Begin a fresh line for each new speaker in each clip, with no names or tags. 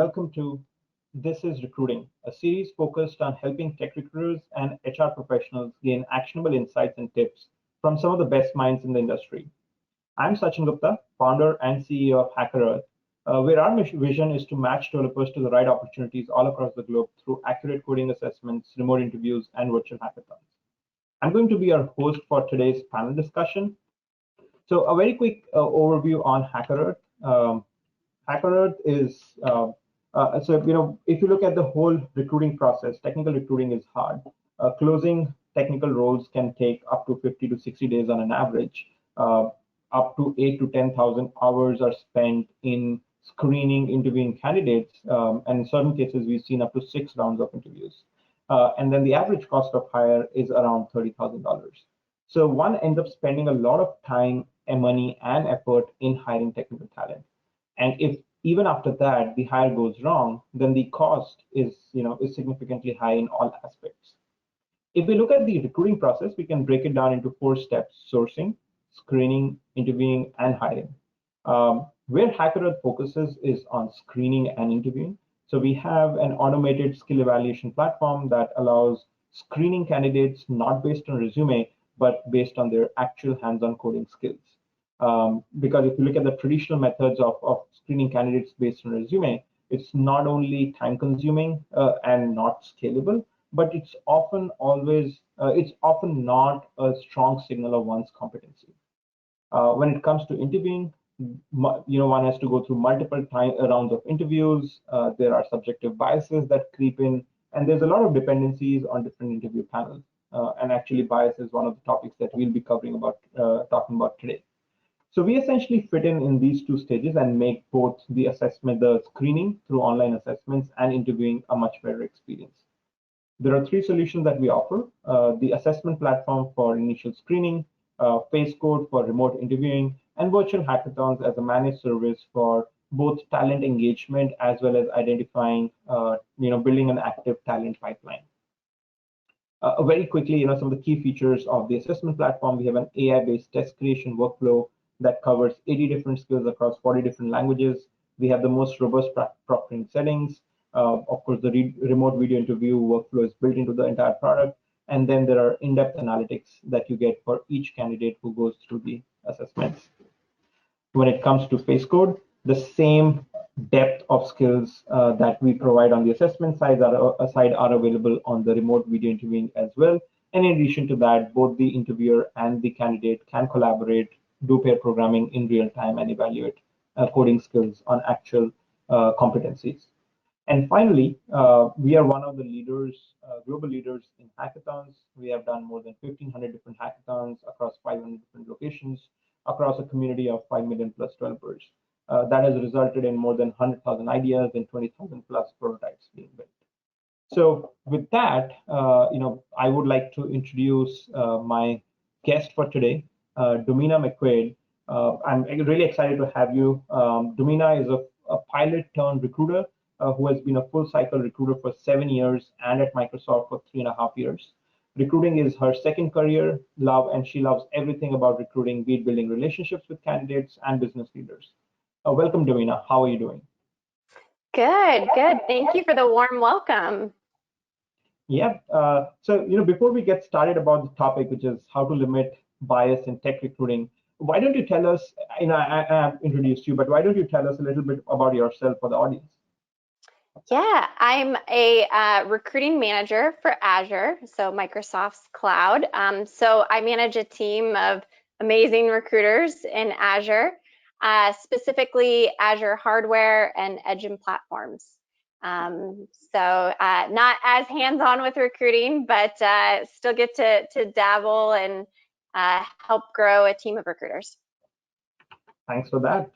welcome to This is Recruiting, a series focused on helping tech recruiters and HR professionals gain actionable insights and tips from some of the best minds in the industry. I'm Sachin Gupta, founder and CEO of Hackerearth, where our vision is to match developers to the right opportunities all across the globe through accurate coding assessments, remote interviews, and virtual hackathons. I'm going to be your host for today's panel discussion. So a very quick overview on Hackerearth. Hackerearth is, if you look at the whole recruiting process, technical recruiting is hard. Closing technical roles can take up to 50 to 60 days on an average. Up to 8 to 10,000 hours are spent in screening, interviewing candidates, and in certain cases, we've seen up to 6 rounds of interviews. And then the average cost of hire is around $30,000. So one ends up spending a lot of time and money and effort in hiring technical talent. And if even after that the hire goes wrong, then the cost is significantly high in all aspects. If we look at the recruiting process, we can break it down into 4 steps: sourcing, screening, interviewing, and hiring. Where Hackerearth focuses is on screening and interviewing. So we have an automated skill evaluation platform that allows screening candidates not based on resume, but based on their actual hands-on coding skills. Because if you look at the traditional methods of screening candidates based on resume, it's not only time-consuming and not scalable, but it's often not a strong signal of one's competency. When it comes to interviewing, one has to go through multiple rounds of interviews. There are subjective biases that creep in, and there's a lot of dependencies on different interview panels. And actually, bias is one of the topics that we'll be talking about today. So we essentially fit in these 2 stages and make both the screening through online assessments and interviewing a much better experience. There are 3 solutions that we offer: the assessment platform for initial screening, Face Code for remote interviewing, and virtual hackathons as a managed service for both talent engagement as well as identifying, building an active talent pipeline. Very quickly, some of the key features of the assessment platform: we have an AI-based test creation workflow that covers 80 different skills across 40 different languages. We have the most robust proctoring settings. Of course, the remote video interview workflow is built into the entire product. And then there are in-depth analytics that you get for each candidate who goes through the assessments. When it comes to Face Code, the same depth of skills that we provide on the assessment side are available on the remote video interviewing as well. And in addition to that, both the interviewer and the candidate can collaborate, do pair programming in real time, and evaluate coding skills on actual competencies. And finally, we are one of the leaders, global leaders in hackathons. We have done more than 1,500 different hackathons across 500 different locations, across a community of 5 million plus developers. That has resulted in more than 100,000 ideas and 20,000 plus prototypes being built. So with that, I would like to introduce my guest for today, Domina McQuade. I'm really excited to have you. Domina is a pilot turned recruiter who has been a full cycle recruiter for 7 years and at Microsoft for 3.5 years. Recruiting is her second career love, and she loves everything about recruiting, be it building relationships with candidates and business leaders. Welcome, Domina. How are you doing?
Good. Thank you for the warm welcome.
Yeah. So, before we get started about the topic, which is how to limit bias in tech recruiting, why don't you tell us, I introduced you, but why don't you tell us a little bit about yourself for the audience?
Yeah, I'm a recruiting manager for Azure, so Microsoft's cloud. So I manage a team of amazing recruiters in Azure, specifically Azure hardware and Edge and platforms. So not as hands-on with recruiting, but still get to dabble and help grow a team of recruiters.
Thanks for that.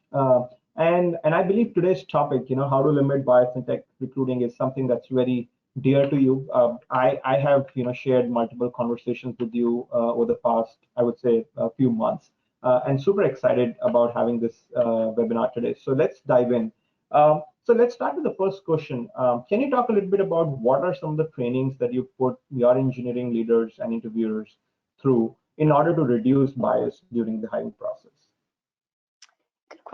And I believe today's topic, how to limit bias in tech recruiting, is something that's very dear to you. I have, shared multiple conversations with you over the past, I would say, a few months, and super excited about having this webinar today. So let's dive in. So let's start with the first question. Can you talk a little bit about what are some of the trainings that you put your engineering leaders and interviewers through in order to reduce bias during the hiring process?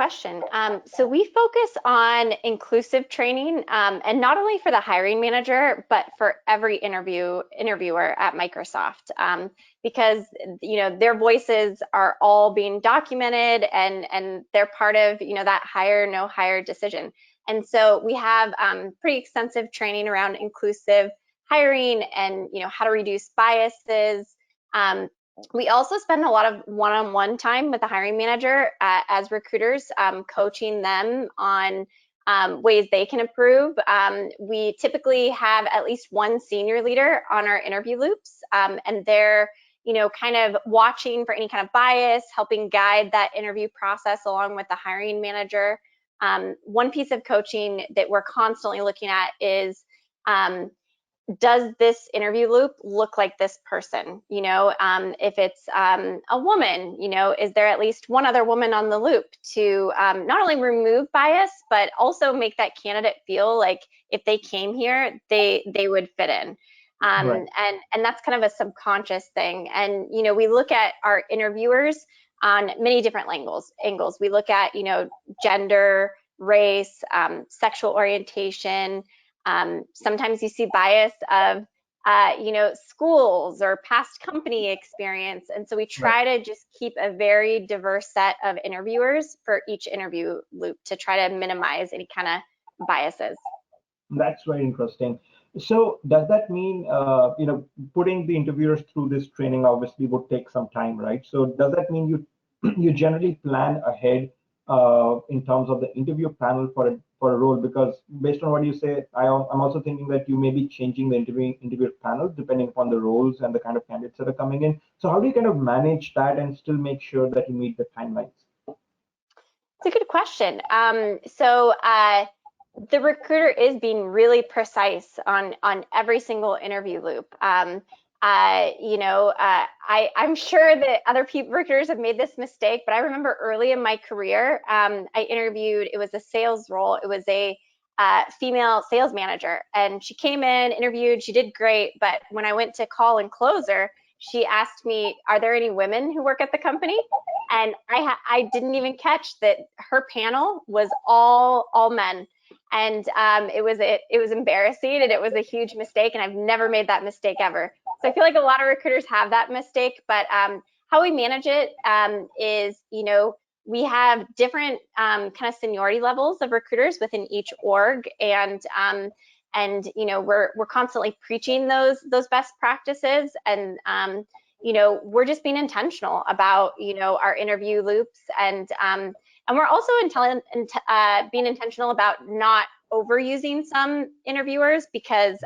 question. So we focus on inclusive training, and not only for the hiring manager, but for every interviewer at Microsoft, because their voices are all being documented, and they're part of that hire no hire decision. And so we have pretty extensive training around inclusive hiring and how to reduce biases. We also spend a lot of one-on-one time with the hiring manager as recruiters, coaching them on ways they can improve. We typically have at least one senior leader on our interview loops, and they're kind of watching for any kind of bias, helping guide that interview process along with the hiring manager. One piece of coaching that we're constantly looking at is, does this interview loop look like this person? If it's a woman, is there at least one other woman on the loop to not only remove bias, but also make that candidate feel like if they came here, they would fit in.
Right.
And that's kind of a subconscious thing. And we look at our interviewers on many different angles. We look at gender, race, sexual orientation. Sometimes you see bias of, schools or past company experience. And so we
Right.
try to just keep a very diverse set of interviewers for each interview loop to try to minimize any kind of biases.
That's very interesting. So does that mean, putting the interviewers through this training obviously would take some time, right? So does that mean you you generally plan ahead in terms of the interview panel for a role? Because based on what you say, I'm also thinking that you may be changing the interview panel depending upon the roles and the kind of candidates that are coming in. So how do you kind of manage that and still make sure that you meet the timelines?
It's a good question. The recruiter is being really precise on every single interview loop. I'm sure that other recruiters have made this mistake, but I remember early in my career, I interviewed. It was a sales role. It was a female sales manager, and she came in, interviewed. She did great, but when I went to call and close her, she asked me, "Are there any women who work at the company?" And I didn't even catch that her panel was all men. And it was embarrassing, and it was a huge mistake, and I've never made that mistake ever. So I feel like a lot of recruiters have that mistake, but how we manage it is, we have different kind of seniority levels of recruiters within each org, and we're constantly preaching those best practices, and we're just being intentional about our interview loops, and we're also being intentional about not overusing some interviewers, because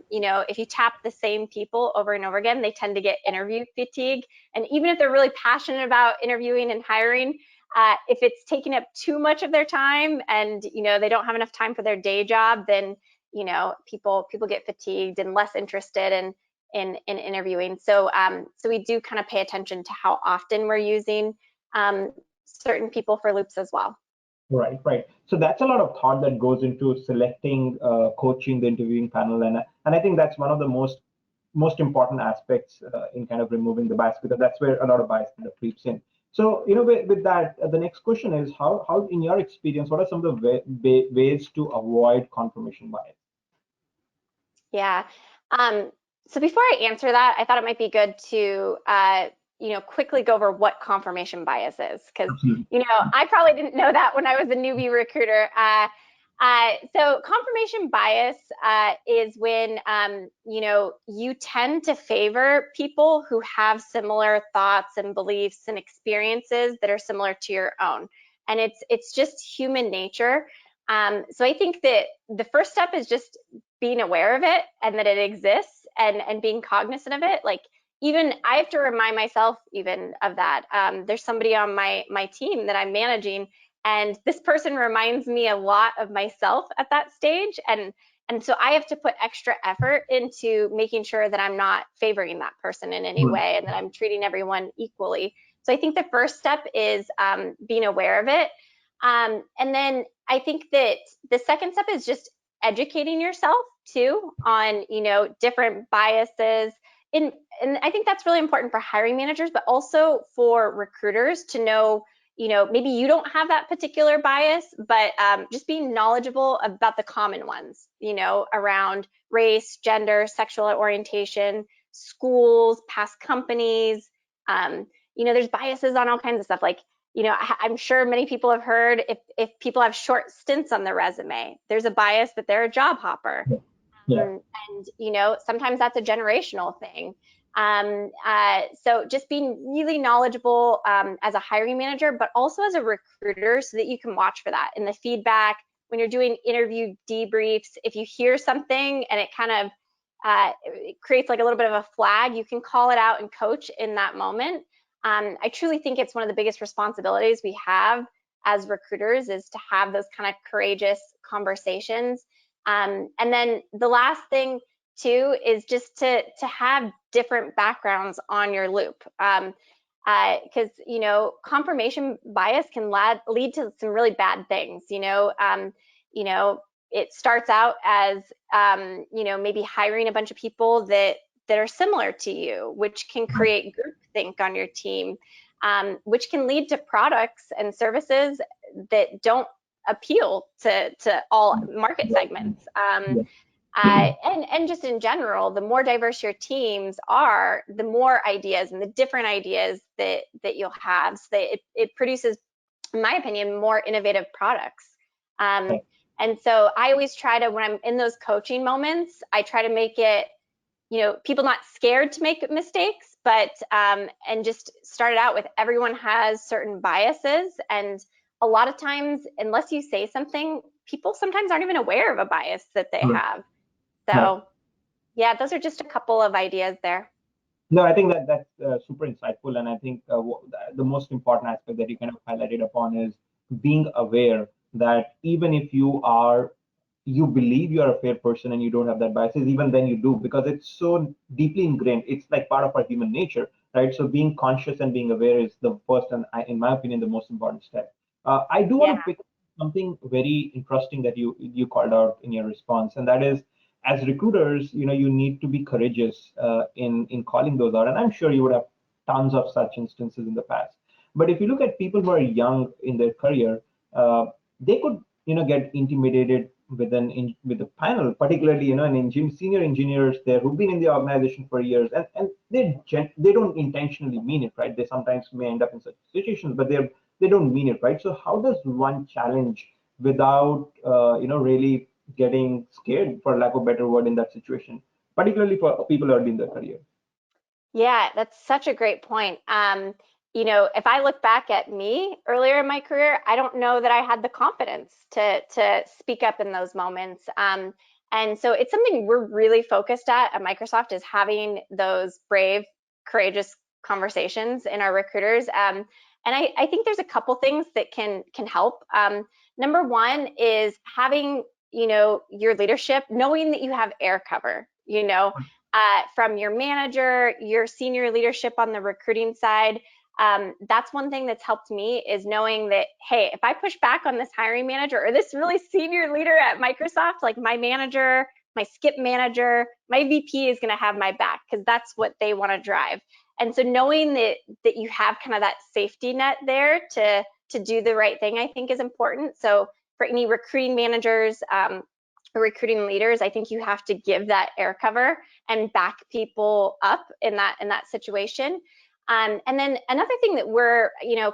if you tap the same people over and over again, they tend to get interview fatigue. And even if they're really passionate about interviewing and hiring, if it's taking up too much of their time, and they don't have enough time for their day job, then people get fatigued and less interested in interviewing. So we do kind of pay attention to how often we're using certain people for loops as well.
Right, right. So that's a lot of thought that goes into selecting, coaching the interviewing panel, and I think that's one of the most important aspects in kind of removing the bias, because that's where a lot of bias kind of creeps in. So with that, the next question is how in your experience, what are some of the ways to avoid confirmation bias?
Yeah. So before I answer that, I thought it might be good to quickly go over what confirmation bias is, because I probably didn't know that when I was a newbie recruiter. So confirmation bias is when you tend to favor people who have similar thoughts and beliefs and experiences that are similar to your own, and it's just human nature. So I think that the first step is just being aware of it and that it exists, and being cognizant of it. Like, even I have to remind myself even of that. There's somebody on my team that I'm managing, and this person reminds me a lot of myself at that stage, and so I have to put extra effort into making sure that I'm not favoring that person in any way, and that I'm treating everyone equally. So I think the first step is being aware of it, and then I think that the second step is just educating yourself too on different biases. And I think that's really important for hiring managers, but also for recruiters to know maybe you don't have that particular bias, but just being knowledgeable about the common ones, around race, gender, sexual orientation, schools, past companies. There's biases on all kinds of stuff. Like, I'm sure many people have heard if people have short stints on their resume, there's a bias that they're a job hopper.
Yeah.
And sometimes that's a generational thing. So just being really knowledgeable as a hiring manager, but also as a recruiter, so that you can watch for that in the feedback when you're doing interview debriefs. If you hear something and it kind of it creates like a little bit of a flag, you can call it out and coach in that moment. I truly think it's one of the biggest responsibilities we have as recruiters, is to have those kind of courageous conversations. And then the last thing too is just to have different backgrounds on your loop. Because confirmation bias can lead to some really bad things. It starts out as maybe hiring a bunch of people that are similar to you, which can create groupthink on your team, which can lead to products and services that don't appeal to all market segments. And just in general, the more diverse your teams are, the more ideas and the different ideas that you'll have. So that it produces, in my opinion, more innovative products. And so I always try to, when I'm in those coaching moments, I try to make it, people not scared to make mistakes, but and just start it out with, everyone has certain biases, and a lot of times, unless you say something, people sometimes aren't even aware of a bias that they have. So yeah, those are just a couple of ideas there.
No, I think that's super insightful, and I think the most important aspect that you kind of highlighted upon is being aware that even if you believe you're a fair person and you don't have that biases, even then you do, because it's so deeply ingrained. It's like part of our human nature, right? So being conscious and being aware is the first and, in my opinion, the most important step. I do want
Yeah.
to pick up something very interesting that you called out in your response, and that is, as recruiters, you need to be courageous in calling those out. And I'm sure you would have tons of such instances in the past. But if you look at people who are young in their career, they could, get intimidated with with the panel, particularly, senior engineers there who've been in the organization for years, and they don't intentionally mean it, right? They sometimes may end up in such situations, but they don't mean it, right? So how does one challenge without, really getting scared, for lack of a better word, in that situation, particularly for people early in their career?
Yeah, that's such a great point. If I look back at me earlier in my career, I don't know that I had the confidence to speak up in those moments. And so it's something we're really focused at Microsoft, is having those brave, courageous conversations in our recruiters. And I think there's a couple things that can help. Number one is having, your leadership, knowing that you have air cover, from your manager, your senior leadership on the recruiting side. That's one thing that's helped me, is knowing that, hey, if I push back on this hiring manager or this really senior leader at Microsoft, like my manager, my skip manager, my VP is going to have my back, because that's what they want to drive. And so knowing that you have kind of that safety net there to do the right thing, I think is important. So for any recruiting managers, recruiting leaders, I think you have to give that air cover and back people up in that situation. And then another thing that we're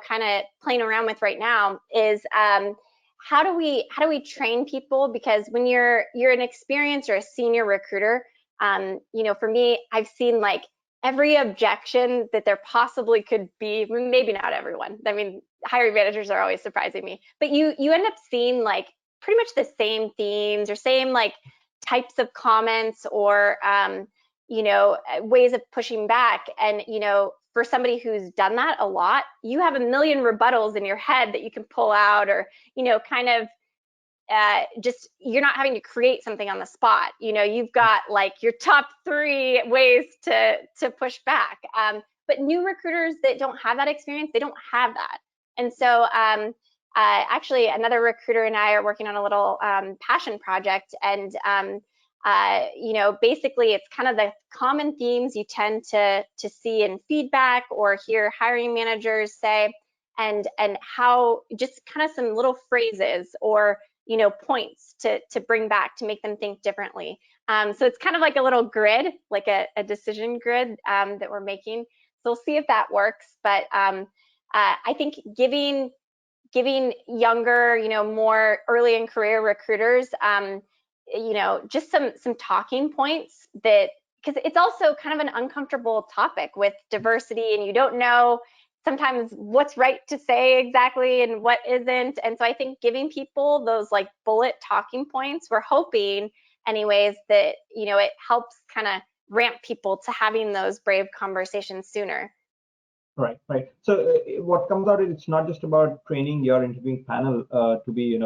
kind of playing around with right now is how do we train people? Because when you're an experienced or a senior recruiter, for me, I've seen like every objection that there possibly could be. Maybe not everyone. I mean, hiring managers are always surprising me, but you end up seeing like pretty much the same themes or same like types of comments or ways of pushing back. And for somebody who's done that a lot, you have a million rebuttals in your head that you can pull out, or kind of just, you're not having to create something on the spot. You've got like your top 3 ways to push back. But new recruiters that don't have that experience, they don't have that. And so actually, another recruiter and I are working on a little passion project, and basically it's kind of the common themes you tend to see in feedback or hear hiring managers say. and how just kind of some little phrases or points to bring back to make them think differently. So it's kind of like a little grid, like a decision grid that we're making. So we'll see if that works. But I think giving younger, more early in career recruiters, just some talking points that, because it's also kind of an uncomfortable topic with diversity, and you don't know sometimes what's right to say exactly and what isn't. And so I think giving people those like bullet talking points, we're hoping anyways that, it helps kind of ramp people to having those brave conversations sooner.
Right, right. So what comes out is it's not just about training your interviewing panel to be,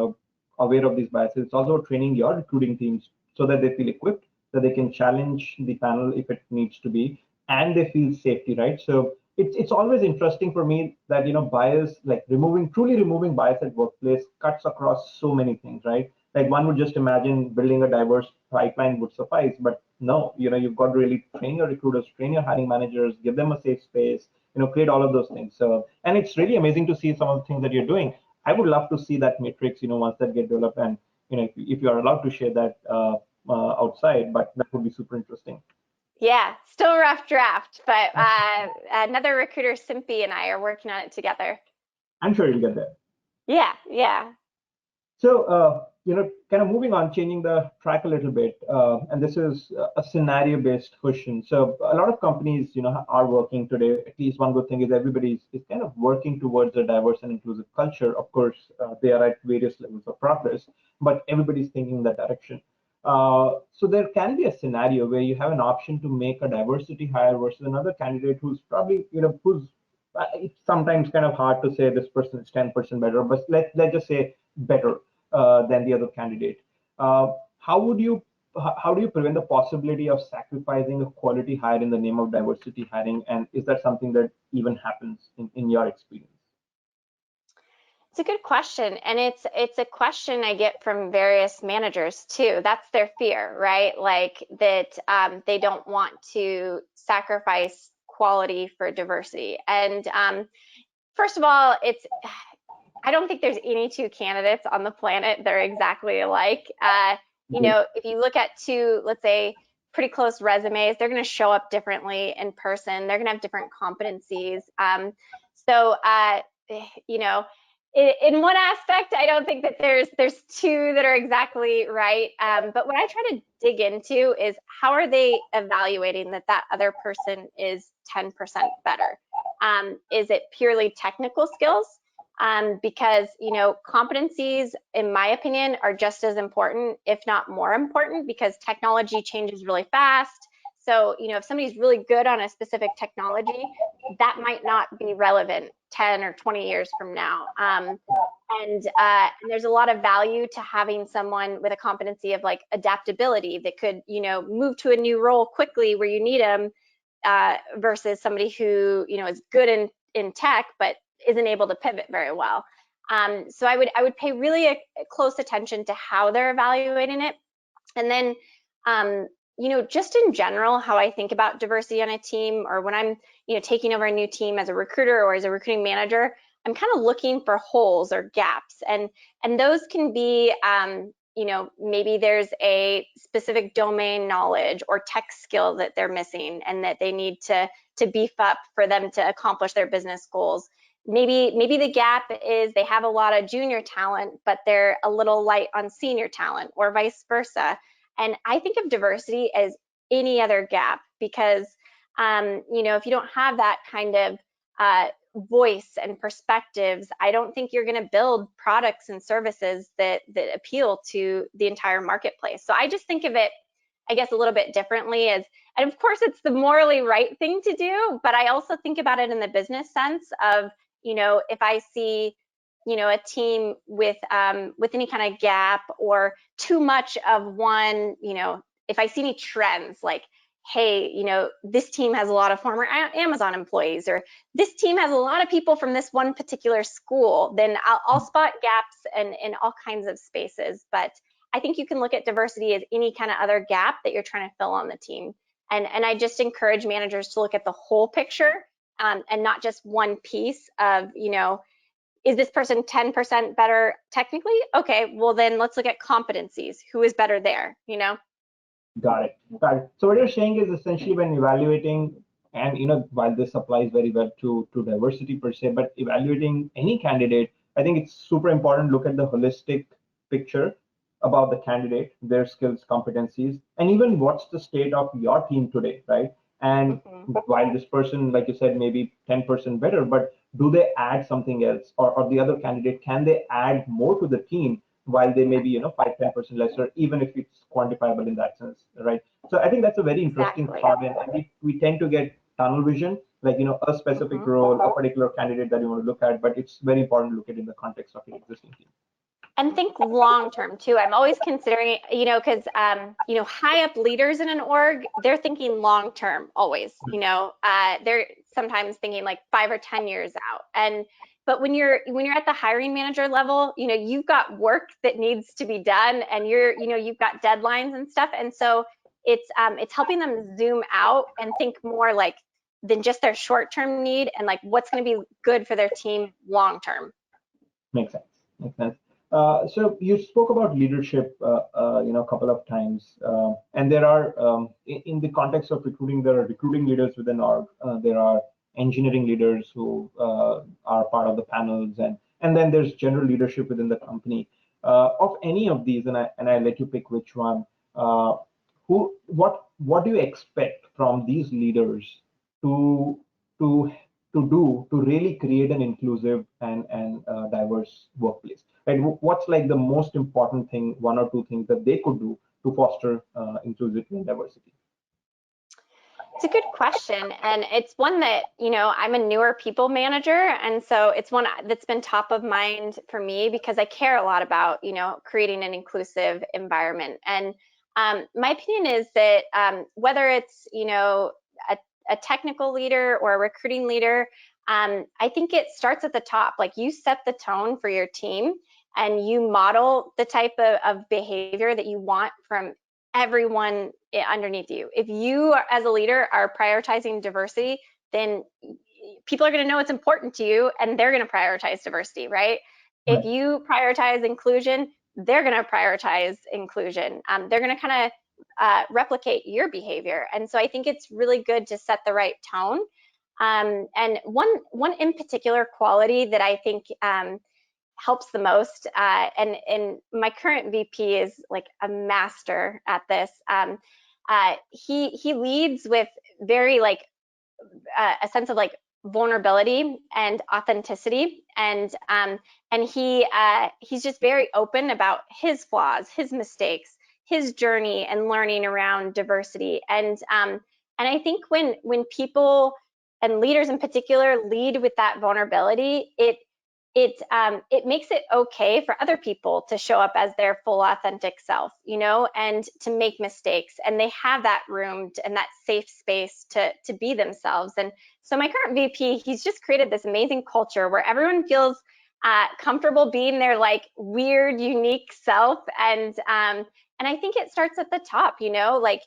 aware of these biases. It's also training your recruiting teams so that they feel equipped, that they can challenge the panel if it needs to be, and they feel safety, right? So it's always interesting for me that bias, like truly removing bias at workplace, cuts across so many things, right? Like one would just imagine building a diverse pipeline would suffice, but no, you've got to really train your recruiters, train your hiring managers, give them a safe space, create all of those things. So, and it's really amazing to see some of the things that you're doing. I would love to see that matrix, once that get developed, and if you are allowed to share that outside, but that would be super interesting.
Yeah, still a rough draft, but another recruiter, Simpy, and I are working on it together.
I'm sure you'll get there.
Yeah, yeah.
So, kind of moving on, changing the track a little bit, and this is a scenario-based question. So, a lot of companies, are working today. At least one good thing is everybody is kind of working towards a diverse and inclusive culture. Of course, they are at various levels of progress, but everybody's thinking in that direction. So, there can be a scenario where you have an option to make a diversity hire versus another candidate who's probably, it's sometimes kind of hard to say this person is 10% better, but let's just say better than the other candidate. How would you how do you prevent the possibility of sacrificing a quality hire in the name of diversity hiring? And is that something that even happens in your experience?
It's a good question, and it's a question I get from various managers too. That's their fear, right? Like that they don't want to sacrifice quality for diversity. And first of all, I don't think there's any two candidates on the planet that are exactly alike. If you look at two, let's say, pretty close resumes, they're going to show up differently in person. They're going to have different competencies. So, you know, in one aspect, I don't think that there's two that are exactly right. But what I try to dig into is how are they evaluating that other person is 10% better? Is it purely technical skills? Because competencies, in my opinion, are just as important, if not more important, because technology changes really fast. So if somebody's really good on a specific technology, that might not be relevant 10 or 20 years from now. And there's a lot of value to having someone with a competency of like adaptability that could move to a new role quickly where you need them, versus somebody who is good in tech but isn't able to pivot very well. So I would pay really a close attention to how they're evaluating it, and then just in general how I think about diversity on a team, or when I'm taking over a new team as a recruiter or as a recruiting manager, I'm kind of looking for holes or gaps, and those can be maybe there's a specific domain knowledge or tech skill that they're missing and that they need to beef up for them to accomplish their business goals. Maybe the gap is they have a lot of junior talent, but they're a little light on senior talent, or vice versa. And I think of diversity as any other gap, because if you don't have that kind of voice and perspectives, I don't think you're going to build products and services that appeal to the entire marketplace. So I just think of it, I guess, a little bit differently, as, and of course it's the morally right thing to do, but I also think about it in the business sense of, if I see a team with any kind of gap or too much of one, if I see any trends like, hey, this team has a lot of former Amazon employees, or this team has a lot of people from this one particular school, then I'll spot gaps in all kinds of spaces. But I think you can look at diversity as any kind of other gap that you're trying to fill on the team. And I just encourage managers to look at the whole picture, and not just one piece of, is this person 10% better technically? Okay, well then let's look at competencies. Who is better there,
Got it. Got it. So what you're saying is essentially when evaluating, and while this applies very well to diversity per se, but evaluating any candidate, I think it's super important to look at the holistic picture about the candidate, their skills, competencies, and even what's the state of your team today, right? And while this person, like you said, maybe 10% better, but do they add something else, or the other candidate, can they add more to the team while they may be 5-10% lesser, even if it's quantifiable in that sense, right? So I think that's a very interesting
Exactly.
thought, and we tend to get tunnel vision, like a specific role, a particular candidate that you want to look at, but it's very important to look at it in the context of your existing team.
And think long term too. I'm always considering, because high up leaders in an org, they're thinking long term always. They're sometimes thinking like 5 or 10 years out. But when you're at the hiring manager level, you've got work that needs to be done, and you've got deadlines and stuff. And so it's helping them zoom out and think more like than just their short term need, and like what's going to be good for their team long term.
Makes sense. Makes sense. So you spoke about leadership, a couple of times, and there are, in the context of recruiting, there are recruiting leaders within org. There are engineering leaders who are part of the panels, and then there's general leadership within the company. Of any of these, and I let you pick which one. What do you expect from these leaders to to to really create an inclusive and diverse workplace? Right? What's like the most important thing, one or two things that they could do to foster inclusivity and diversity?
It's a good question. And it's one that, I'm a newer people manager. And so it's one that's been top of mind for me because I care a lot about, creating an inclusive environment. And my opinion is that whether it's, a technical leader or a recruiting leader, I think it starts at the top. Like you set the tone for your team and you model the type of behavior that you want from everyone underneath you. If you as a leader are prioritizing diversity, then people are going to know it's important to you and they're going to prioritize diversity, right? If you prioritize inclusion, they're going to prioritize inclusion. They're going to kind of replicate your behavior. And so I think it's really good to set the right tone. And one in particular quality that I think helps the most, and my current VP is like a master at this. He leads with very like a sense of like vulnerability and authenticity, and he's just very open about his flaws, his mistakes, his journey and learning around diversity. And I think when people and leaders in particular lead with that vulnerability, it makes it okay for other people to show up as their full authentic self, and to make mistakes, and they have that room and that safe space to be themselves. And so my current VP, he's just created this amazing culture where everyone feels comfortable being their like weird, unique self. And I think it starts at the top, like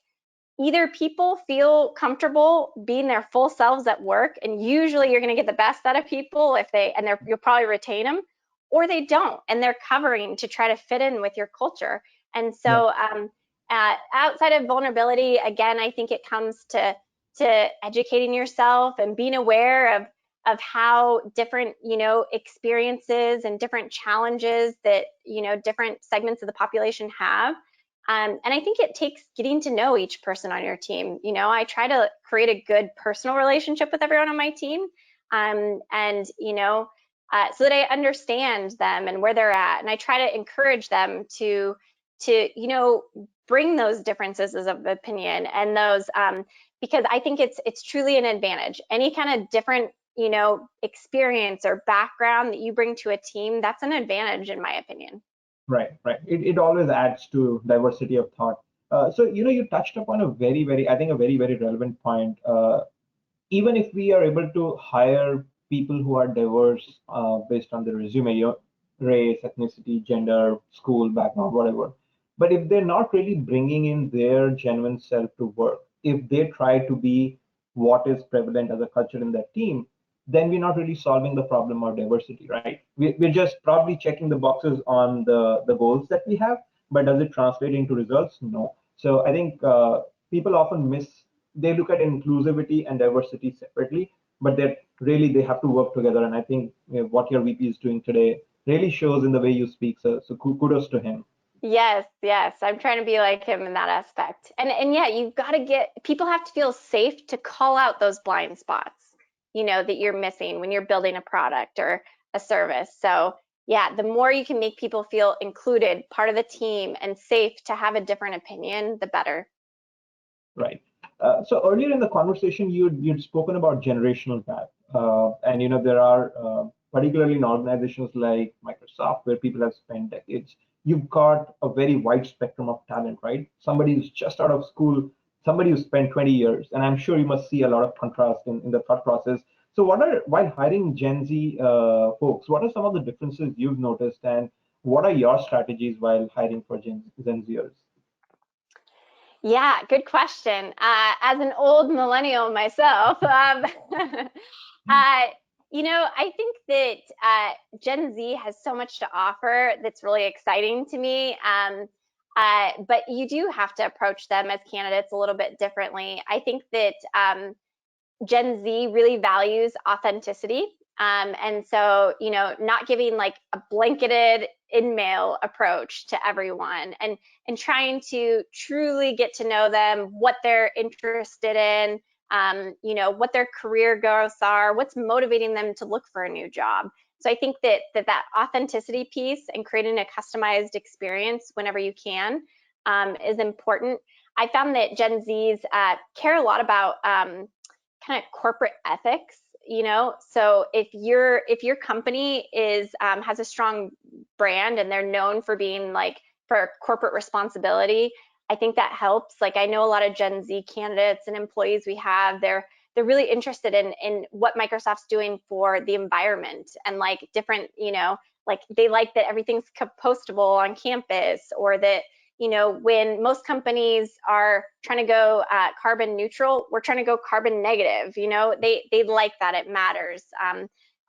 either people feel comfortable being their full selves at work, and usually you're going to get the best out of people if you'll probably retain them, or they don't, and they're covering to try to fit in with your culture. And so outside of vulnerability, again, I think it comes to educating yourself and being aware of how different experiences and different challenges that different segments of the population have. And I think it takes getting to know each person on your team. I try to create a good personal relationship with everyone on my team, and so that I understand them and where they're at, and I try to encourage them to bring those differences of opinion and those because I think it's truly an advantage. Any kind of different experience or background that you bring to a team, that's an advantage in my opinion.
Right. It always adds to diversity of thought. So you touched upon a very, very, I think a very, very relevant point. Even if we are able to hire people who are diverse based on their resume, race, ethnicity, gender, school background, whatever. But if they're not really bringing in their genuine self to work, if they try to be what is prevalent as a culture in that team, then we're not really solving the problem of diversity, right? We're just probably checking the boxes on the goals that we have, but does it translate into results? No. So I think people often they look at inclusivity and diversity separately, but that really they have to work together. And I think what your VP is doing today really shows in the way you speak. So kudos to him.
Yes, yes. I'm trying to be like him in that aspect. And yeah, you've got to people have to feel safe to call out those blind spots, that you're missing when you're building a product or a service. So yeah, the more you can make people feel included, part of the team, and safe to have a different opinion, the better.
Right. So earlier in the conversation, you'd spoken about generational gap, and there are particularly in organizations like Microsoft where people have spent decades. You've got a very wide spectrum of talent, right? Somebody who's just out of school, somebody who spent 20 years, and I'm sure you must see a lot of contrast in the thought process. So, while hiring Gen Z folks, what are some of the differences you've noticed, and what are your strategies while hiring for Gen Zers?
Yeah, good question. As an old millennial myself, I think that Gen Z has so much to offer that's really exciting to me. But you do have to approach them as candidates a little bit differently. I think that Gen Z really values authenticity. And so, not giving like a blanketed in-mail approach to everyone, and trying to truly get to know them, what they're interested in, what their career goals are, what's motivating them to look for a new job. So I think that authenticity piece and creating a customized experience whenever you can is important. I found that Gen Zs care a lot about kind of corporate ethics. So if your company has a strong brand and they're known for being like for corporate responsibility, I think that helps. Like, I know a lot of Gen Z candidates and employees we have, they're really interested in what Microsoft's doing for the environment, and like different, like they like that everything's compostable on campus, or that when most companies are trying to go carbon neutral, we're trying to go carbon negative. They like that, it matters.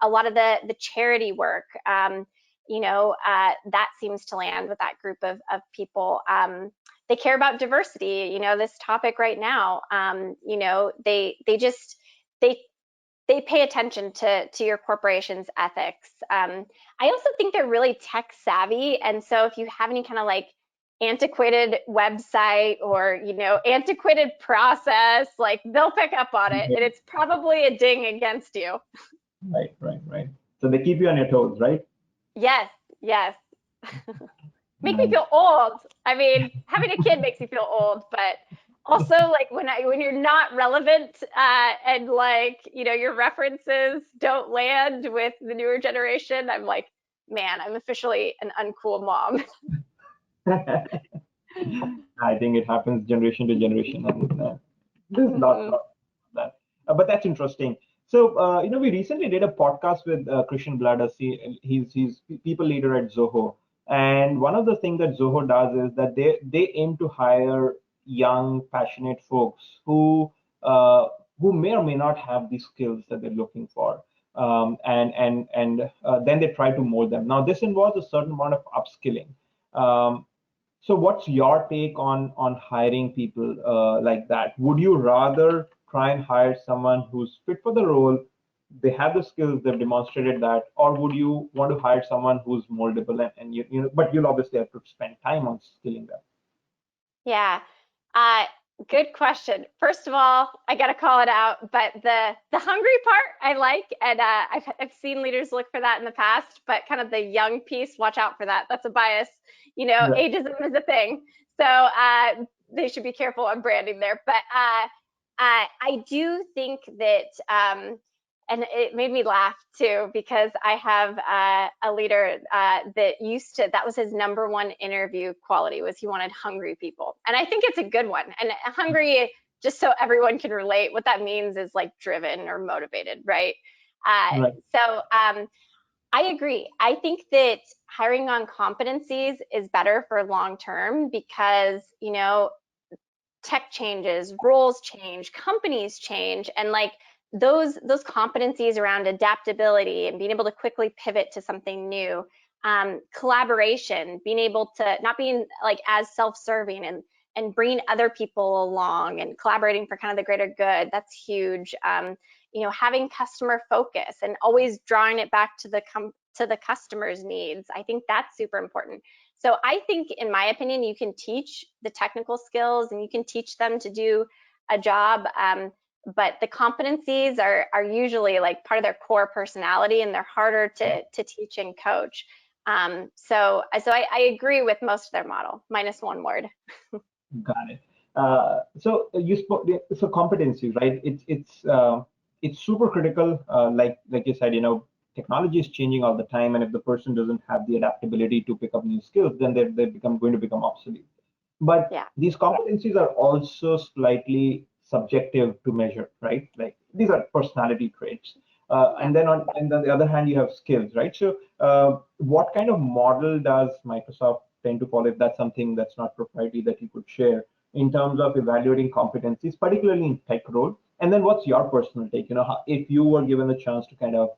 A lot of the charity work, that seems to land with that group of people. They care about diversity. This topic right now. They they pay attention to your corporation's ethics. I also think they're really tech savvy, and so if you have any kind of like antiquated website or antiquated process, like they'll pick up on it, and it's probably a ding against you.
Right. So they keep you on your toes, right?
Yes, yes. Make me
Nice.
feel old. I mean, having a kid makes you feel old, but also like when you're not relevant, and like your references don't land with the newer generation, I'm like, man, I'm officially an uncool mom.
I think it happens generation to generation, and there's lots
Mhm.
of that. But that's interesting. So, we recently did a podcast with Christian Bladas. He's people leader at Zoho, and one of the things that Zoho does is that they aim to hire young, passionate folks uh, who may or may not have the skills that they're looking for. And then they try to mold them. Now, this involves a certain amount of upskilling. Um, so what's your take on hiring people like that? Would you rather try and hire someone who's fit for the role, they have the skills, they've demonstrated that, or would you want to hire someone who's moldable and but you'll obviously have to spend time on skilling them.
Yeah. Uh, Good question. First of all, I got to call it out, but the hungry part I like, and I've seen leaders look for that in the past, but kind of the young piece, watch out for that. That's a bias.
Right.
Ageism is a thing, so they should be careful on branding there. But I do think that and it made me laugh too, because I have a leader that was his number one interview quality, was he wanted hungry people. And I think it's a good one. And hungry, just so everyone can relate, what that means is like driven or motivated, right? Uh,
Right.
so I agree. I think that hiring on competencies is better for long term, because, tech changes, roles change, companies change, and like those competencies around adaptability and being able to quickly pivot to something new, collaboration, being able to not being like as self-serving and bringing other people along and collaborating for kind of the greater good. That's huge. Having customer focus and always drawing it back to the customer's needs. I think that's super important. So I think, in my opinion, you can teach the technical skills and you can teach them to do a job. But the competencies are usually like part of their core personality, and they're harder to teach and coach. So I agree with most of their model, minus one word.
Got it. So you spoke so competencies, right? It's super critical. Like you said, technology is changing all the time, and if the person doesn't have the adaptability to pick up new skills, then they become going to become obsolete. But
Yeah.
these competencies are also slightly subjective to measure, right? Like these are personality traits. And then on the other hand, you have skills, right? So what kind of model does Microsoft tend to follow, if that's something that's not proprietary that you could share, in terms of evaluating competencies, particularly in tech role? And then what's your personal take? If you were given the chance to kind of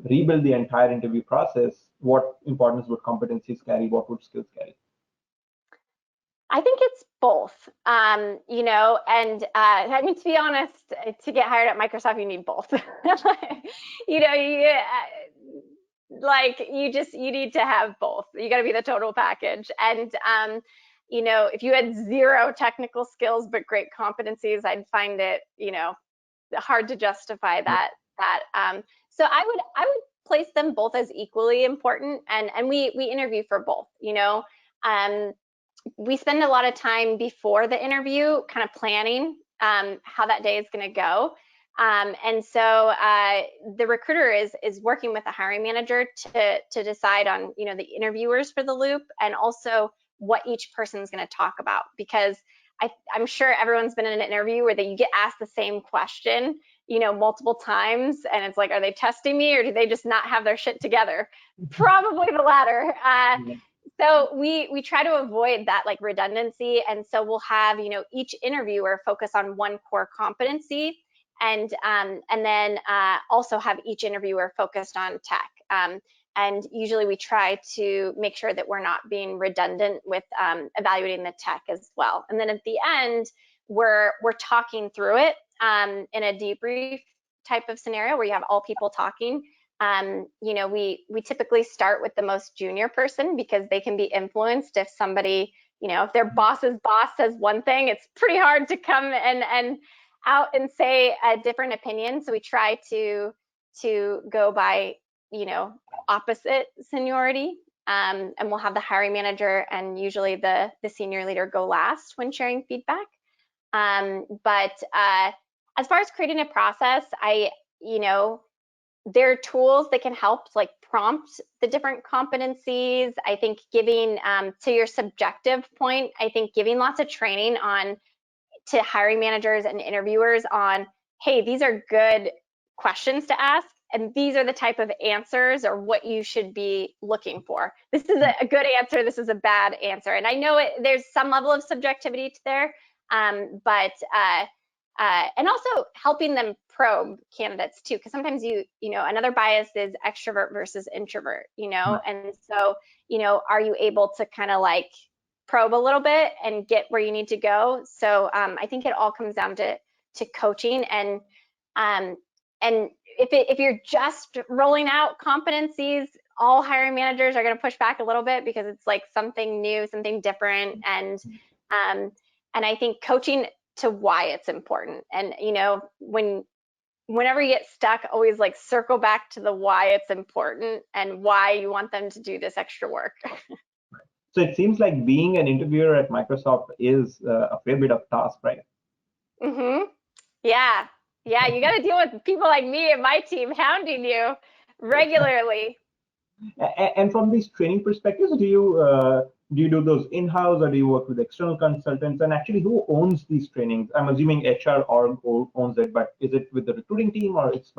rebuild the entire interview process, what importance would competencies carry? What would skills carry?
I think it's both, and I mean, to be honest, to get hired at Microsoft, you need both. You need to have both. You got to be the total package. And, if you had zero technical skills but great competencies, I'd find it, hard to justify that. So I would place them both as equally important, and we interview for both. We spend a lot of time before the interview kind of planning how that day is going to go. And so the recruiter is working with the hiring manager to decide on, the interviewers for the loop, and also what each person's going to talk about. Because I'm sure everyone's been in an interview where you get asked the same question, multiple times, and it's like, are they testing me, or do they just not have their shit together? Probably the latter. So we try to avoid that like redundancy, and so we'll have each interviewer focus on one core competency, and then also have each interviewer focused on tech. And usually we try to make sure that we're not being redundant with evaluating the tech as well. And then at the end, we're talking through it in a debrief type of scenario where you have all people talking. We typically start with the most junior person, because they can be influenced. If somebody, if their boss's boss says one thing, it's pretty hard to come and out and say a different opinion. So we try to go by, opposite seniority. And we'll have the hiring manager and usually the senior leader go last when sharing feedback. But as far as creating a process, there are tools that can help like prompt the different competencies. I think giving, to your subjective point, I think giving lots of training to hiring managers and interviewers on, hey, these are good questions to ask, and these are the type of answers or what you should be looking for. This is a good answer, this is a bad answer. And I know there's some level of subjectivity to there, but and also helping them probe candidates too, because sometimes another bias is extrovert versus introvert, and so are you able to kind of like probe a little bit and get where you need to go? So I think it all comes down to coaching, and if you're just rolling out competencies, all hiring managers are going to push back a little bit, because it's like something new, something different, and I think coaching to why it's important. And whenever you get stuck, always like circle back to the why it's important and why you want them to do this extra work.
So it seems like being an interviewer at Microsoft is a fair bit of task, right?
Mm-hmm. Yeah. You got to deal with people like me and my team hounding you regularly.
And from these training perspectives, do you do those in-house, or do you work with external consultants? And actually, who owns these trainings? I'm assuming HR org owns it, but is it with the recruiting team, or it's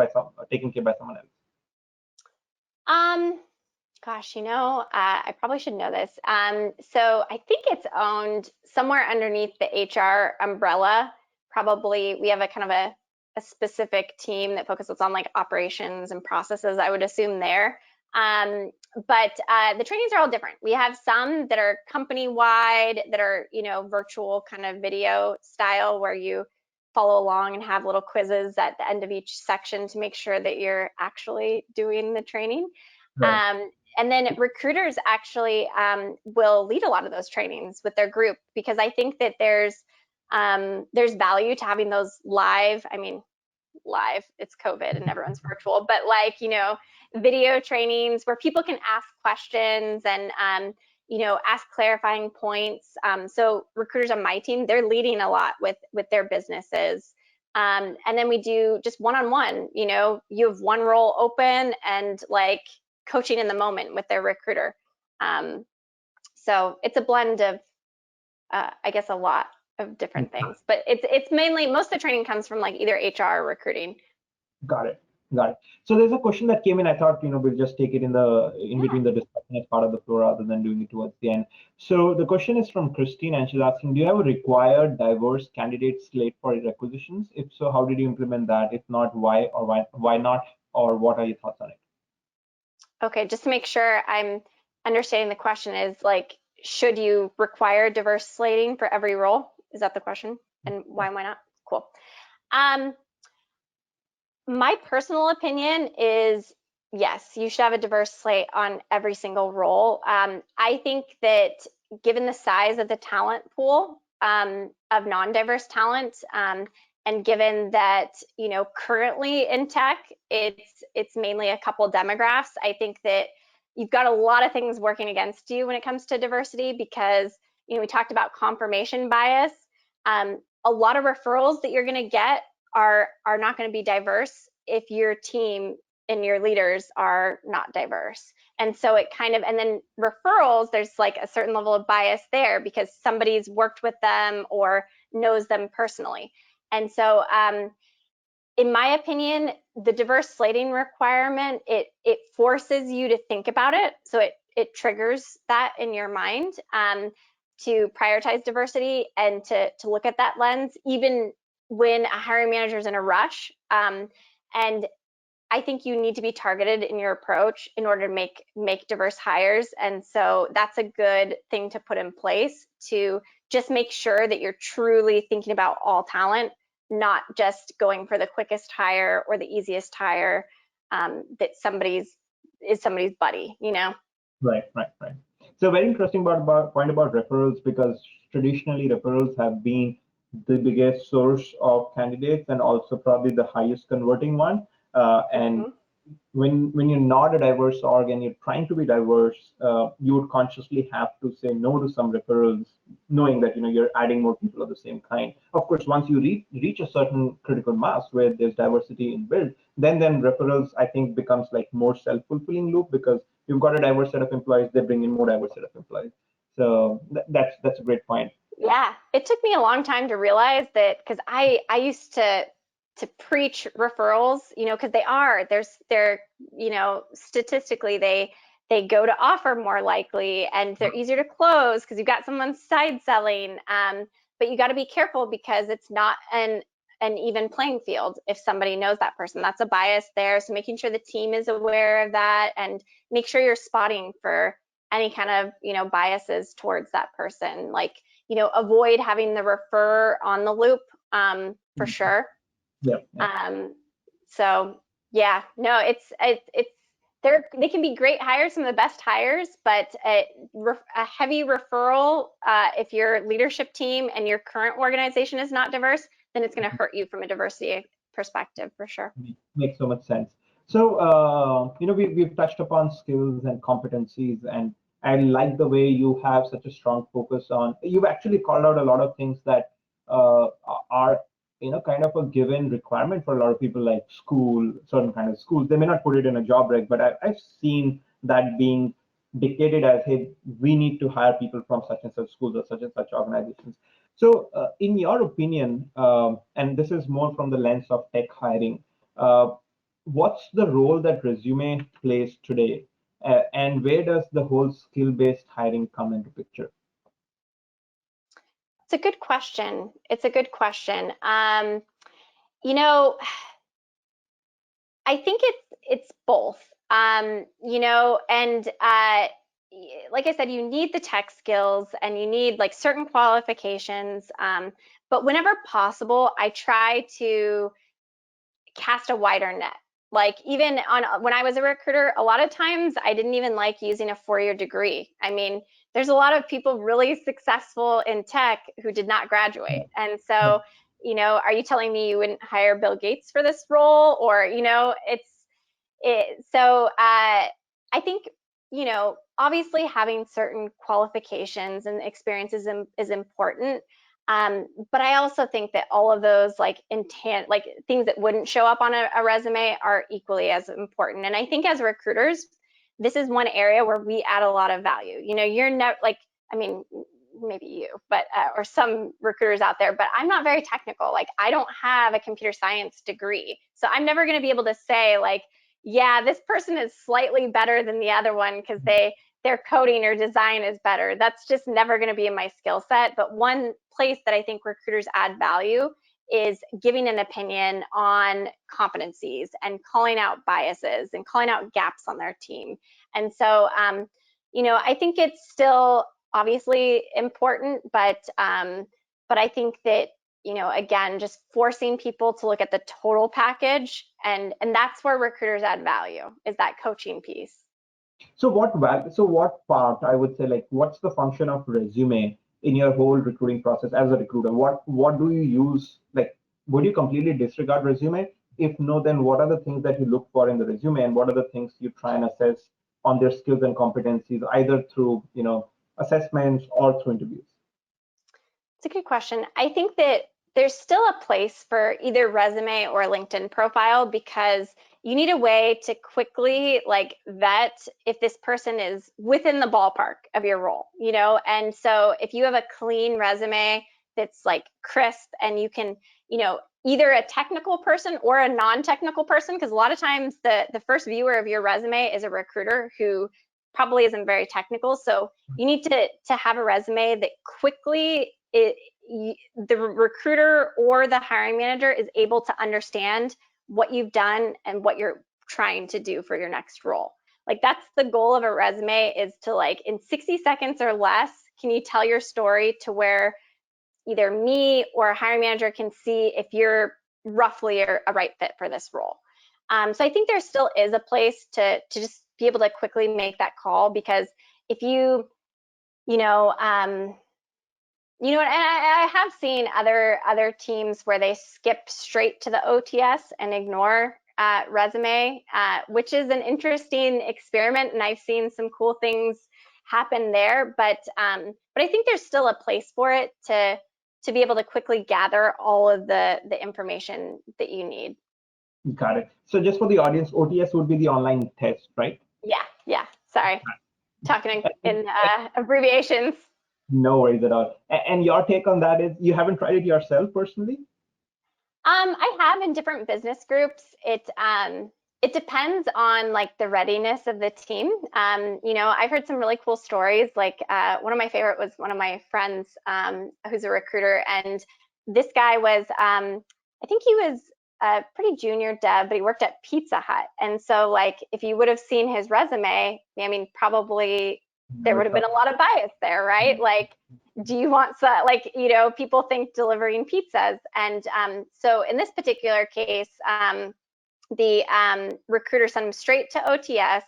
taken care by someone else?
Gosh, I probably should know this. So I think it's owned somewhere underneath the HR umbrella. Probably we have a kind of a specific team that focuses on like operations and processes, I would assume there. But the trainings are all different. We have some that are company-wide, that are, virtual kind of video style, where you follow along and have little quizzes at the end of each section to make sure that you're actually doing the training.
Right.
And then recruiters actually will lead a lot of those trainings with their group, because I think that there's value to having those live. I mean, live, it's COVID and everyone's virtual, but like, video trainings where people can ask questions and, ask clarifying points. So recruiters on my team, they're leading a lot with their businesses. And then we do just one-on-one, you have one role open and like coaching in the moment with their recruiter. So it's a blend of, I guess, a lot of different things, but it's mainly, most of the training comes from like either HR or recruiting.
Got it. Got it. So there's a question that came in. I thought, we'll just take it in between the discussion as part of the flow rather than doing it towards the end. So the question is from Christine, and she's asking, do you have a required diverse candidate slate for requisitions? If so, how did you implement that? If not, why, or why not, or what are your thoughts on it?
Okay, just to make sure I'm understanding the question is like, should you require diverse slating for every role? Is that the question? And why not? Cool. My personal opinion is yes, you should have a diverse slate on every single role. I think that given the size of the talent pool of non-diverse talent, and given that currently in tech it's mainly a couple demographics, I think that you've got a lot of things working against you when it comes to diversity, because we talked about confirmation bias. A lot of referrals that you're going to get are not going to be diverse if your team and your leaders are not diverse. And so it kind of, and then referrals, there's like a certain level of bias there because somebody's worked with them or knows them personally. And so in my opinion, the diverse slating requirement, it forces you to think about it. So it triggers that in your mind to prioritize diversity and to look at that lens, even when a hiring manager is in a rush. And I think you need to be targeted in your approach in order to make diverse hires. And so that's a good thing to put in place to just make sure that you're truly thinking about all talent, not just going for the quickest hire or the easiest hire that is somebody's buddy,
Right. So very interesting point about referrals, because traditionally referrals have been the biggest source of candidates and also probably the highest converting one. And when you're not a diverse org and you're trying to be diverse, you would consciously have to say no to some referrals, knowing that you're adding more people of the same kind. Of course, once you reach a certain critical mass where there's diversity inbuilt, then referrals, I think, becomes like more self-fulfilling loop, because you've got a diverse set of employees, they bring in more diverse set of employees. So that's a great point.
Yeah, it took me a long time to realize that, because I used to preach referrals, because they're statistically they go to offer more likely and they're easier to close because you've got someone side selling. But you got to be careful because it's not an even playing field if somebody knows that person. That's a bias there. So making sure the team is aware of that and make sure you're spotting for any kind of biases towards that person. Like avoid having the referrer on the loop for sure.
Yeah.
So yeah, no, it's they can be great hires, some of the best hires, but a heavy referral, if your leadership team and your current organization is not diverse, then it's going to hurt you from a diversity perspective for sure.
Makes so much sense. So we've touched upon skills and competencies, and I like the way you have such a strong focus on. You've actually called out a lot of things that are kind of a given requirement for a lot of people, like school, certain kind of schools. They may not put it in a job rec, but I've seen that being dictated as, hey, we need to hire people from such and such schools or such and such organizations. So in your opinion, and this is more from the lens of tech hiring, what's the role that resume plays today? And where does the whole skill-based hiring come into picture?
It's a good question. You know, I think it's both. And like I said, you need the tech skills and you need like certain qualifications. But whenever possible, I try to cast a wider net. Like even on when I was a recruiter, a lot of times I didn't even like using a 4-year degree. I mean, there's a lot of people really successful in tech who did not graduate. And so, are you telling me you wouldn't hire Bill Gates for this role? Or, I think, obviously having certain qualifications and experiences is important. But I also think that all of those like intent, like things that wouldn't show up on a resume are equally as important. And I think as recruiters, this is one area where we add a lot of value. You're not like, I mean, maybe you, but or some recruiters out there, but I'm not very technical. Like I don't have a computer science degree, so I'm never going to be able to say like, yeah, this person is slightly better than the other one because their coding or design is better. That's just never going to be in my skill set. But one place that I think recruiters add value is giving an opinion on competencies and calling out biases and calling out gaps on their team. And so, I think it's still obviously important, but I think that again, just forcing people to look at the total package, and that's where recruiters add value, is that coaching piece.
So what part, I would say, like, what's the function of resume in your whole recruiting process as a recruiter? What do you use? Like, would you completely disregard resume? If no, then what are the things that you look for in the resume, and what are the things you try and assess on their skills and competencies, either through assessments or through interviews?
It's a good question. I think that there's still a place for either resume or LinkedIn profile, because you need a way to quickly like vet if this person is within the ballpark of your role, And so if you have a clean resume that's like crisp, and you can, either a technical person or a non-technical person, because a lot of times the first viewer of your resume is a recruiter who probably isn't very technical. So you need to have a resume that quickly the recruiter or the hiring manager is able to understand what you've done and what you're trying to do for your next role. Like that's the goal of a resume, is to like in 60 seconds or less, can you tell your story to where either me or a hiring manager can see if you're roughly a right fit for this role. So I think there still is a place to just be able to quickly make that call, because if you know, and I have seen other teams where they skip straight to the OTS and ignore resume, which is an interesting experiment, and I've seen some cool things happen there. But I think there's still a place for it to be able to quickly gather all of the information that you need.
Got it. So just for the audience, OTS would be the online test, right?
Yeah. Sorry, talking in abbreviations.
No worries at all. And your take on that is, you haven't tried it yourself personally?
I have in different business groups. It depends on like the readiness of the team. I've heard some really cool stories. Like one of my favorite was one of my friends who's a recruiter, and this guy was I think he was a pretty junior dev, but he worked at Pizza Hut. And so like if you would have seen his resume, I mean, probably there would have been a lot of bias there, right? Like, do you want some, like, people think delivering pizzas. And so in this particular case, the recruiter sent him straight to OTS.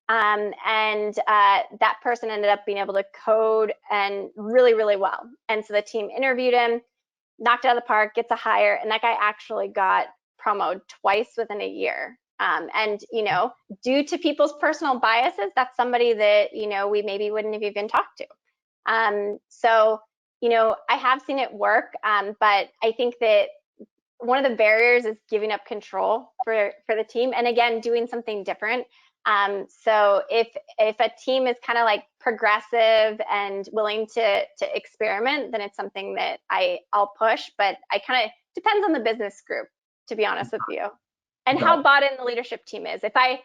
And that person ended up being able to code and really, really well. And so the team interviewed him, knocked it out of the park, gets a hire, and that guy actually got promoted twice within a year. And due to people's personal biases, that's somebody that we maybe wouldn't have even talked to. So I have seen it work, but I think that one of the barriers is giving up control for the team, and again, doing something different. So if a team is kind of like progressive and willing to experiment, then it's something that I'll push. But I kind of depends on the business group, to be honest with you, and how bought in the leadership team is. If I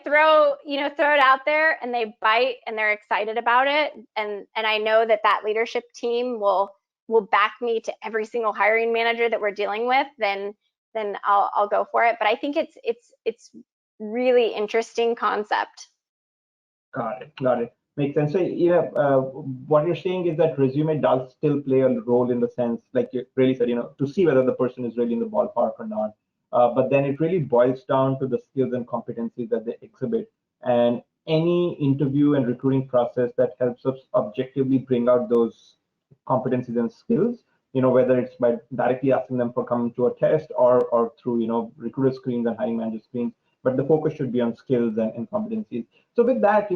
throw it out there and they bite and they're excited about it, and I know that leadership team will back me to every single hiring manager that we're dealing with, then then I'll go for it. But I think it's really interesting concept.
Got it. Got it. Makes sense. So, what you're saying is that resume does still play a role in the sense, like you really said, to see whether the person is really in the ballpark or not. But then it really boils down to the skills and competencies that they exhibit. And any interview and recruiting process that helps us objectively bring out those competencies and skills, whether it's by directly asking them for coming to a test or through, recruiter screens and hiring manager screens, but the focus should be on skills and competencies. So with that,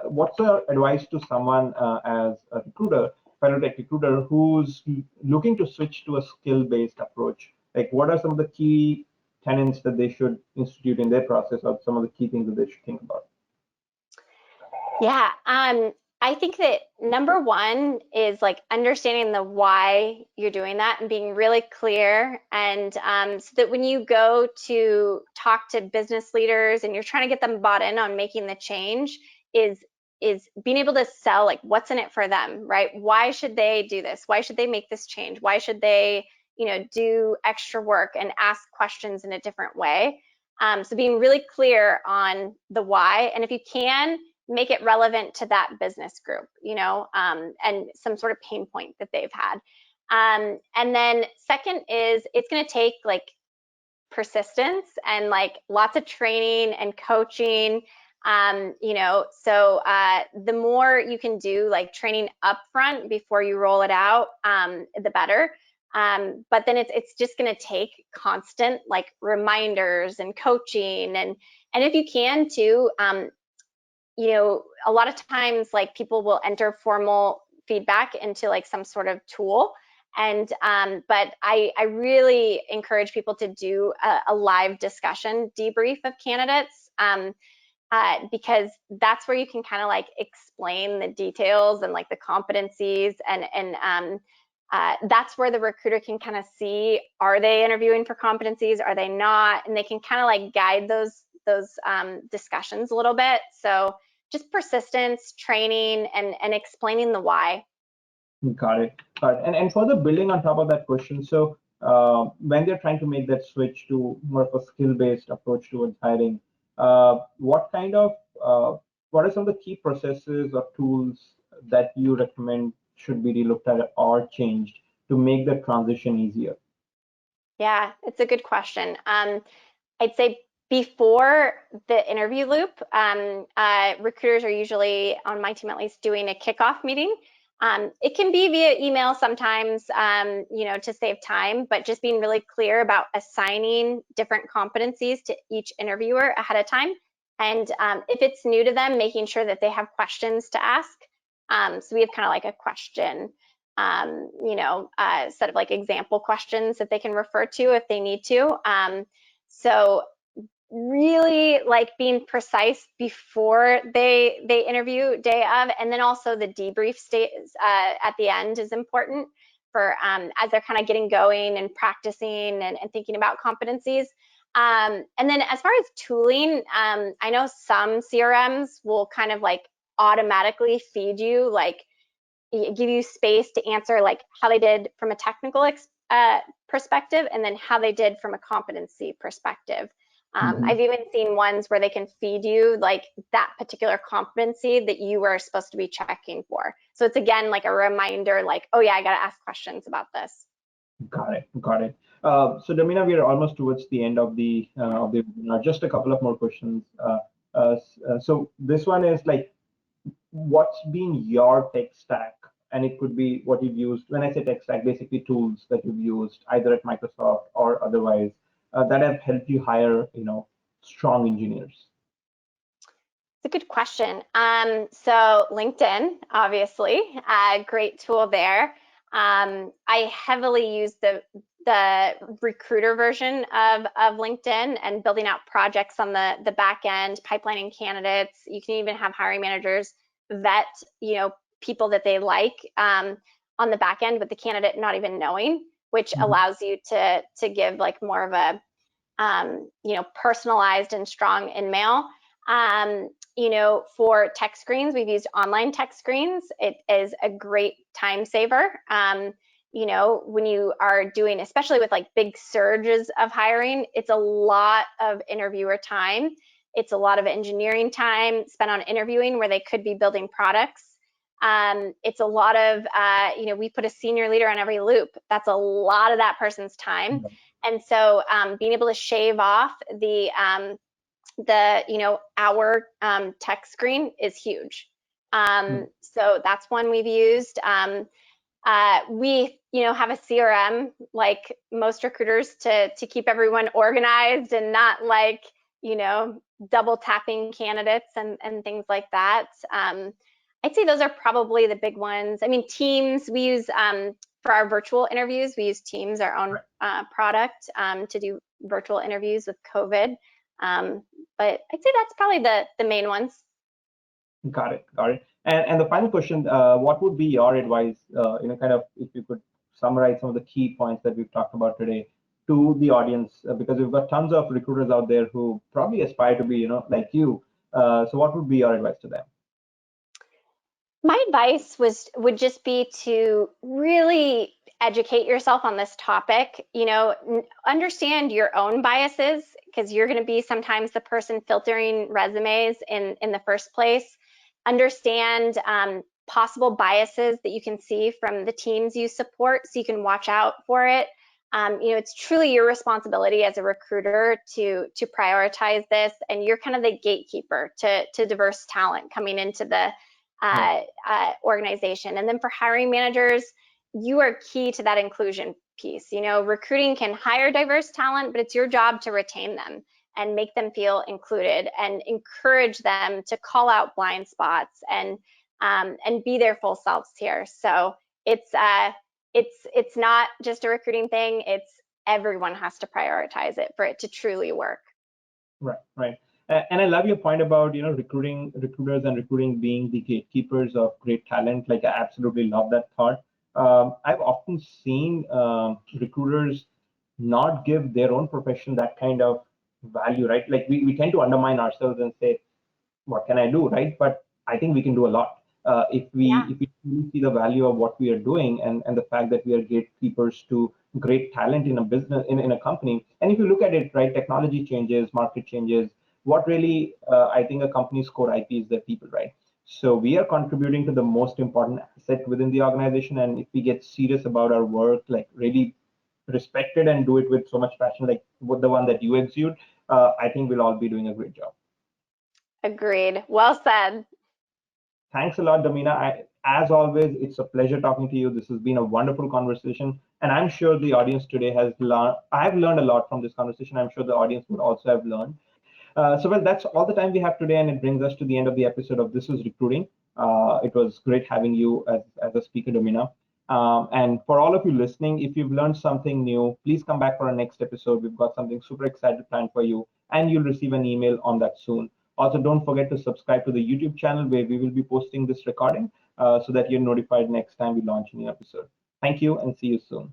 what's your advice to someone as a recruiter, fellow tech recruiter, who's looking to switch to a skill-based approach? Like, what are some of the key tenets that they should institute in their process, or some of the key things that they should think about?
Yeah, I think that number one is like understanding the why you're doing that and being really clear. And so that when you go to talk to business leaders and you're trying to get them bought in on making the change, is being able to sell like what's in it for them, right? Why should they do this? Why should they make this change? Why should they, do extra work and ask questions in a different way? So being really clear on the why, and if you can, make it relevant to that business group, and some sort of pain point that they've had. And then second is it's going to take like persistence and like lots of training and coaching. The more you can do like training upfront before you roll it out, the better. But then it's just going to take constant like reminders and coaching, and if you can too, a lot of times like people will enter formal feedback into like some sort of tool. And but I really encourage people to do a live discussion debrief of candidates, because that's where you can kind of like explain the details and like the competencies, and that's where the recruiter can kind of see, are they interviewing for competencies, are they not, and they can kind of like guide those discussions a little bit. So just persistence, training, and explaining the why.
Got it. Got it. And further building on top of that question, so when they're trying to make that switch to more of a skill-based approach towards hiring, what are some of the key processes or tools that you recommend should be relooked at or changed to make the transition easier?
Yeah, it's a good question. I'd say before the interview loop, recruiters are usually, on my team at least, doing a kickoff meeting. It can be via email sometimes, to save time, but just being really clear about assigning different competencies to each interviewer ahead of time. And if it's new to them, making sure that they have questions to ask. So we have kind of like a question, set of like example questions that they can refer to if they need to. So really like being precise before they interview day of, and then also the debrief state at the end is important for as they're kind of getting going and practicing and thinking about competencies. And then as far as tooling, I know some CRMs will kind of like automatically feed you, like give you space to answer like how they did from a technical perspective, and then how they did from a competency perspective. I've even seen ones where they can feed you like that particular competency that you were supposed to be checking for. So it's again like a reminder, like, oh yeah, I got to ask questions about this.
Got it. Got it. So Domina, we are almost towards the end of the webinar. Just a couple of more questions. So this one is like, what's been your tech stack? And it could be what you've used. When I say tech stack, basically tools that you've used either at Microsoft or otherwise that have helped you hire, strong engineers.
It's a good question. So LinkedIn, obviously, a great tool there. I heavily use the recruiter version of LinkedIn and building out projects on the back end, pipelining candidates. You can even have hiring managers vet, people that they like on the back end with the candidate not even knowing, which allows you to give like more of a personalized and strong in-mail. For tech screens, we've used online tech screens. It is a great time saver. when you are doing, especially with like big surges of hiring, it's a lot of interviewer time. It's a lot of engineering time spent on interviewing where they could be building products. It's a lot of, we put a senior leader on every loop. That's a lot of that person's time. And so being able to shave off the hour tech screen is huge. So that's one we've used. We, have a CRM like most recruiters to keep everyone organized and not like, double tapping candidates and things like that. I'd say those are probably the big ones. I mean, Teams, we use for our virtual interviews, we use Teams, our own product, to do virtual interviews with COVID. But I'd say that's probably the main ones.
Got it. And the final question, what would be your advice, kind of if you could summarize some of the key points that we've talked about today to the audience, because we've got tons of recruiters out there who probably aspire to be, like you. So what would be your advice to them?
My advice would just be to really educate yourself on this topic. Understand your own biases, because you're going to be sometimes the person filtering resumes in the first place. Understand possible biases that you can see from the teams you support, so you can watch out for it. It's truly your responsibility as a recruiter to prioritize this, and you're kind of the gatekeeper to diverse talent coming into the organization. And then for hiring managers, you are key to that inclusion piece. Recruiting can hire diverse talent, but it's your job to retain them and make them feel included and encourage them to call out blind spots and be their full selves here. So it's not just a recruiting thing. It's everyone has to prioritize it for it to truly work.
Right. And I love your point about recruiters and recruiting being the gatekeepers of great talent. Like, I absolutely love that thought. I've often seen recruiters not give their own profession that kind of value, right? Like, we tend to undermine ourselves and say, what can I do, right? But I think we can do a lot if we really see the value of what we are doing, and the fact that we are gatekeepers to great talent in a business, in a company. And if you look at it, right, technology changes, market changes. What really I think a company's core IP is their people, right? So we are contributing to the most important asset within the organization, and if we get serious about our work, like really respect it and do it with so much passion, like with the one that you exude, I think we'll all be doing a great job.
Agreed. Well said.
Thanks a lot, Domina. As always, it's a pleasure talking to you. This has been a wonderful conversation, and I'm sure the audience today has learned. I've learned a lot from this conversation. I'm sure the audience would also have learned. Well, that's all the time we have today, and it brings us to the end of the episode of This is Recruiting. It was great having you as a speaker, Domina. And for all of you listening, if you've learned something new, please come back for our next episode. We've got something super excited planned for you, and you'll receive an email on that soon. Also, don't forget to subscribe to the YouTube channel, where we will be posting this recording so that you're notified next time we launch a new episode. Thank you, and see you soon.